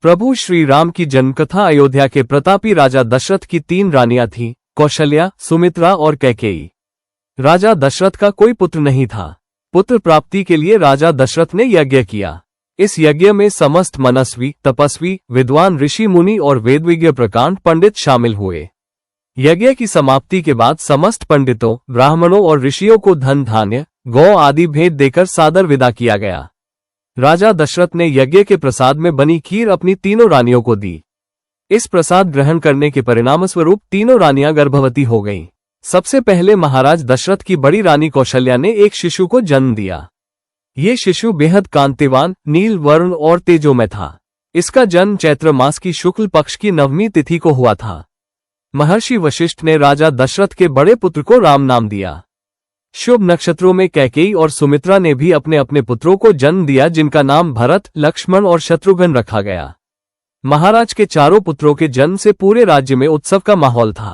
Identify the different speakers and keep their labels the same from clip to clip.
Speaker 1: प्रभु श्री राम की जन्मकथा। अयोध्या के प्रतापी राजा दशरथ की 3 रानियां थीं, कौशल्या, सुमित्रा और कैकेयी। राजा दशरथ का कोई पुत्र नहीं था। पुत्र प्राप्ति के लिए राजा दशरथ ने यज्ञ किया। इस यज्ञ में समस्त मनस्वी, तपस्वी, विद्वान ऋषि मुनि और वेदविज्ञ प्रकांड पंडित शामिल हुए। यज्ञ की समाप्ति के बाद समस्त पंडितों, ब्राह्मणों और ऋषियों को धन धान्य, गौ आदि भेंट देकर सादर विदा किया गया। राजा दशरथ ने यज्ञ के प्रसाद में बनी खीर अपनी तीनों रानियों को दी। इस प्रसाद ग्रहण करने के परिणामस्वरूप तीनों रानियां गर्भवती हो गईं। सबसे पहले महाराज दशरथ की बड़ी रानी कौशल्या ने एक शिशु को जन्म दिया। ये शिशु बेहद कांतिवान, नील वर्ण और तेजोमय था। इसका जन्म चैत्र मास की शुक्ल पक्ष की 9वीं तिथि को हुआ था। महर्षि वशिष्ठ ने राजा दशरथ के बड़े पुत्र को राम नाम दिया। शुभ नक्षत्रों में कैकेयी और सुमित्रा ने भी अपने अपने पुत्रों को जन्म दिया, जिनका नाम भरत, लक्ष्मण और शत्रुघ्न रखा गया। महाराज के चारों पुत्रों के जन्म से पूरे राज्य में उत्सव का माहौल था।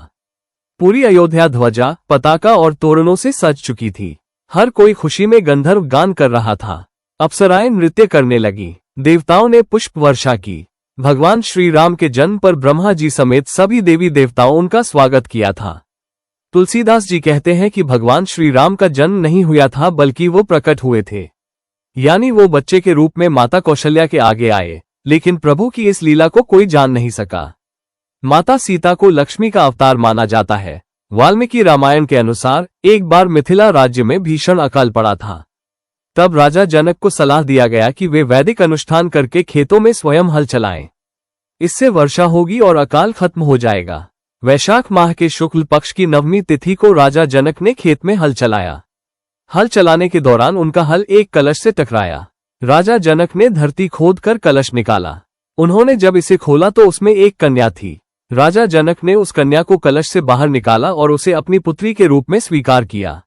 Speaker 1: पूरी अयोध्या ध्वजा, पताका और तोरणों से सज चुकी थी। हर कोई खुशी में गंधर्व गान कर रहा था। अप्सराएं नृत्य करने लगी। देवताओं ने पुष्प वर्षा की। भगवान श्री राम के जन्म पर ब्रह्मा जी समेत सभी देवी देवताओं उनका स्वागत किया था। तुलसीदास जी कहते हैं कि भगवान श्री राम का जन्म नहीं हुआ था, बल्कि वो प्रकट हुए थे, यानी वो बच्चे के रूप में माता कौशल्या के आगे आए। लेकिन प्रभु की इस लीला को कोई जान नहीं सका। माता सीता को लक्ष्मी का अवतार माना जाता है। वाल्मीकि रामायण के अनुसार एक बार मिथिला राज्य में भीषण अकाल पड़ा था। तब राजा जनक को सलाह दिया गया कि वे वैदिक अनुष्ठान करके खेतों में स्वयं हल चलाएं। इससे वर्षा होगी और अकाल खत्म हो जाएगा। वैशाख माह के शुक्ल पक्ष की 9वीं तिथि को राजा जनक ने खेत में हल चलाया। हल चलाने के दौरान उनका हल एक कलश से टकराया। राजा जनक ने धरती खोदकर कलश निकाला। उन्होंने जब इसे खोला तो उसमें एक कन्या थी। राजा जनक ने उस कन्या को कलश से बाहर निकाला और उसे अपनी पुत्री के रूप में स्वीकार किया।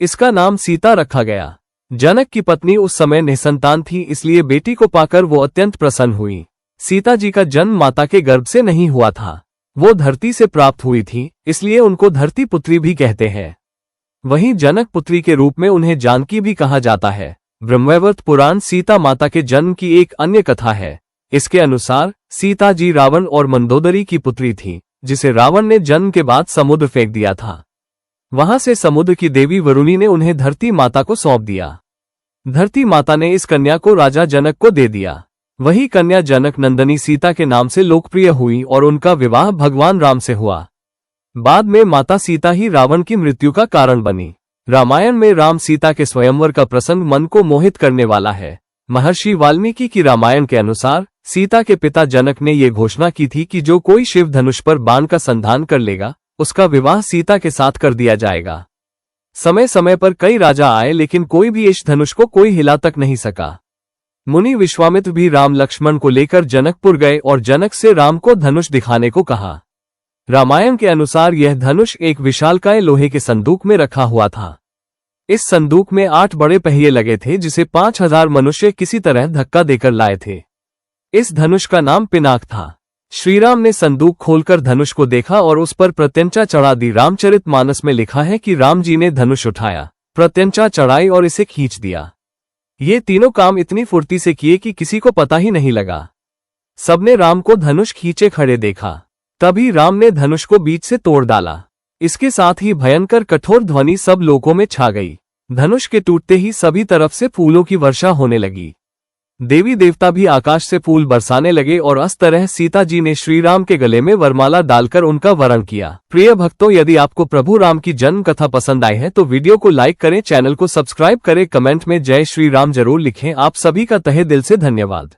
Speaker 1: इसका नाम सीता रखा गया। जनक की पत्नी उस समय निसंतान थी, इसलिए बेटी को पाकर वो अत्यंत प्रसन्न हुई। सीता जी का जन्म माता के गर्भ से नहीं हुआ था, वो धरती से प्राप्त हुई थी, इसलिए उनको धरती पुत्री भी कहते हैं। वहीं जनक पुत्री के रूप में उन्हें जानकी भी कहा जाता है। ब्रह्मवैवर्त पुराण सीता माता के जन्म की एक अन्य कथा है। इसके अनुसार सीता जी रावण और मंदोदरी की पुत्री थी, जिसे रावण ने जन्म के बाद समुद्र फेंक दिया था। वहां से समुद्र की देवी वरुणी ने उन्हें धरती माता को सौंप दिया। धरती माता ने इस कन्या को राजा जनक को दे दिया। वही कन्या जनक नंदनी सीता के नाम से लोकप्रिय हुई और उनका विवाह भगवान राम से हुआ। बाद में माता सीता ही रावण की मृत्यु का कारण बनी। रामायण में राम सीता के स्वयंवर का प्रसंग मन को मोहित करने वाला है। महर्षि वाल्मीकि की रामायण के अनुसार सीता के पिता जनक ने ये घोषणा की थी कि जो कोई शिव धनुष पर बाण का संधान कर लेगा, उसका विवाह सीता के साथ कर दिया जाएगा। समय समय पर कई राजा आए, लेकिन कोई भी इस धनुष को कोई हिला तक नहीं सका। मुनि विश्वामित्र भी राम लक्ष्मण को लेकर जनकपुर गए और जनक से राम को धनुष दिखाने को कहा। रामायण के अनुसार यह धनुष एक विशालकाय लोहे के संदूक में रखा हुआ था। इस संदूक में 8 बड़े पहिए लगे थे, जिसे 5000 मनुष्य किसी तरह धक्का देकर लाए थे। इस धनुष का नाम पिनाक था। श्रीराम ने संदूक खोलकर धनुष को देखा और उस पर प्रत्यंचा चढ़ा दी। रामचरितमानस में लिखा है कि राम जी ने धनुष उठाया, प्रत्यंचा चढ़ाई और इसे खींच दिया। ये तीनों काम इतनी फुर्ती से किए कि किसी को पता ही नहीं लगा। सबने राम को धनुष खींचे खड़े देखा। तभी राम ने धनुष को बीच से तोड़ डाला। इसके साथ ही भयंकर कठोर ध्वनि सब लोगों में छा गई। धनुष के टूटते ही सभी तरफ से फूलों की वर्षा होने लगी। देवी देवता भी आकाश से फूल बरसाने लगे और इस तरह सीता जी ने श्री राम के गले में वरमाला डालकर उनका वरण किया। प्रिय भक्तों, यदि आपको प्रभु राम की जन्म कथा पसंद आई है तो वीडियो को लाइक करें, चैनल को सब्सक्राइब करें, कमेंट में जय श्री राम जरूर लिखें। आप सभी का तहे दिल से धन्यवाद।